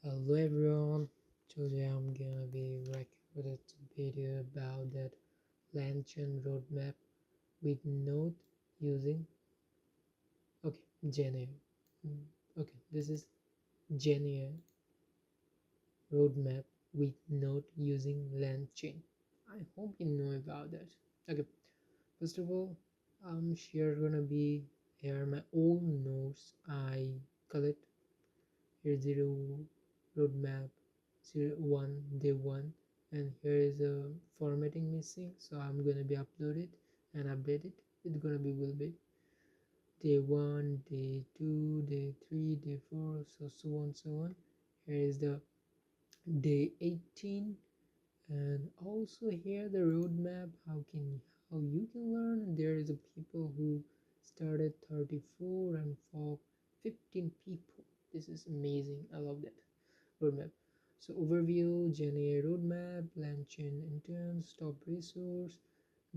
Hello everyone, today I'm gonna be recorded video about that LangChain roadmap with Node using GenAI. Okay, this is GenAI roadmap with Node using LangChain. I hope you know about that. Okay, first of all, I'm sure gonna be here my own nodes I collect. Here's the roadmap 01 day 1, and here is a formatting missing, so I'm gonna be uploaded and update it. It's gonna be will be day 1, day 2, day 3, day 4, so on so on. Here is the day 18, and also here the roadmap how you can learn. There is a people who started 34 and for 15 people. This is amazing. I love that roadmap. So overview, GenAI roadmap, LangChain interns, top resource,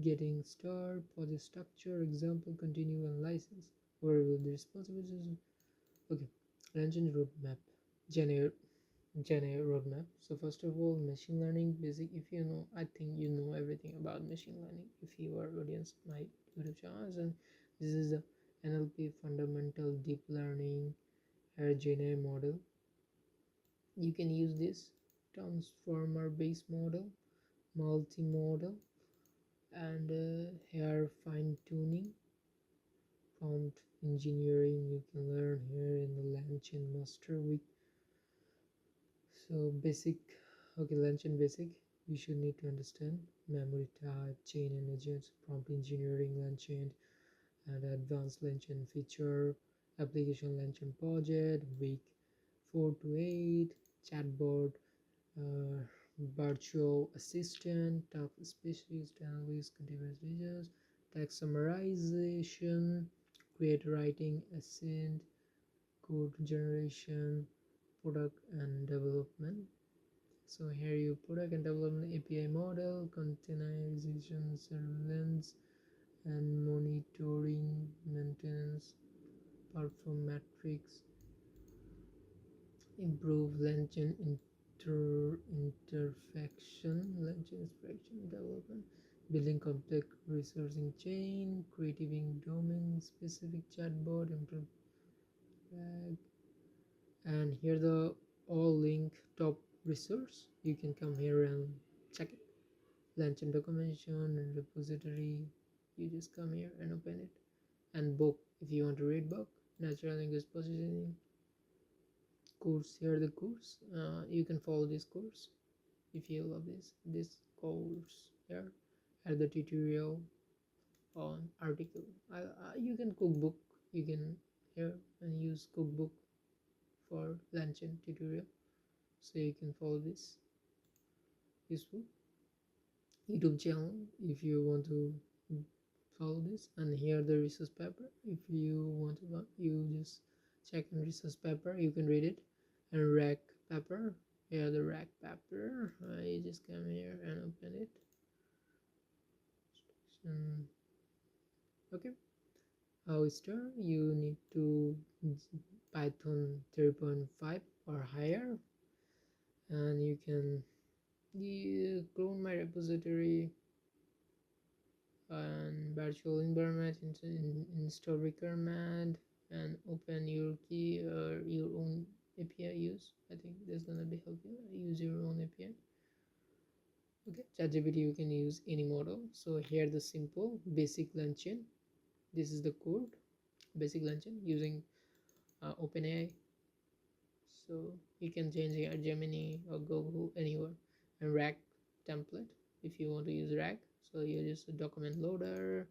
getting start, project structure, example, continue, and license. Overview the responsibilities. Okay, LangChain roadmap, GenAI roadmap. So first of all, machine learning basic. If you know, I think you know everything about machine learning if you are audience my YouTube channels. And this is the NLP fundamental deep learning GenAI model. You can use this transformer based model, multi-model, and hair fine tuning, prompt engineering. You can learn here in the LangChain master week. So basic, okay, LangChain basic. You should need to understand memory type, chain and agents, prompt engineering, LangChain, and advanced LangChain feature, application LangChain project, week 4 to 8, chatbot, uh, virtual assistant, task specialist, analyst, continuous research, text summarization, create writing, ascent, code generation, product and development. So here you product and development API model, containerization, surveillance, and monitoring, maintenance, perform metrics, improve LangChain interaction development, building complex resourcing chain, creating domain specific chatbot, improve flag, and here the all link top resource. You can come here and check it. LangChain documentation and repository. You just come here and open it. And book, if you want to read book, natural language processing course. Here the course, you can follow this course if you love this course here at the tutorial on article. You can cookbook, you can here and use cookbook for LangChain tutorial, so you can follow this useful YouTube channel if you want to follow this. And here the resource paper, if you want to you just check on resource paper, you can read it. And rack paper, here the rack paper, you just come here and open it. Okay, how it start, you need to Python 3.5 or higher, and you can clone my repository and virtual environment install requirement, and open your key or your own API use. I think that's gonna be helpful. Use your own API. Okay, ChatGPT you can use any model. So here the simple basic LangChain. This is the code, basic LangChain using OpenAI. So you can change here Gemini or Google anywhere. And RAG template if you want to use RAG. So you use a document loader,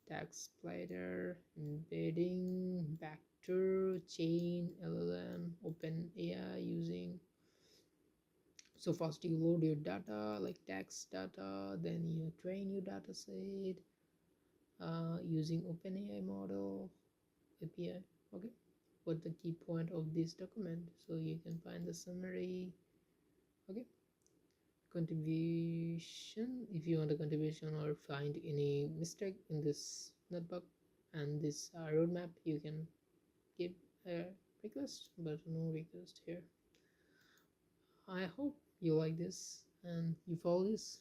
text splitter, embedding, vector, chain, LLM, OpenAI using. So first you load your data like text data, then you train your data set using OpenAI model API. Okay, what the key point of this document, so you can find the summary. Okay, contribution, if you want a contribution or find any mistake in this notebook and this roadmap, you can give a request, but no request here. I hope you like this and you follow this.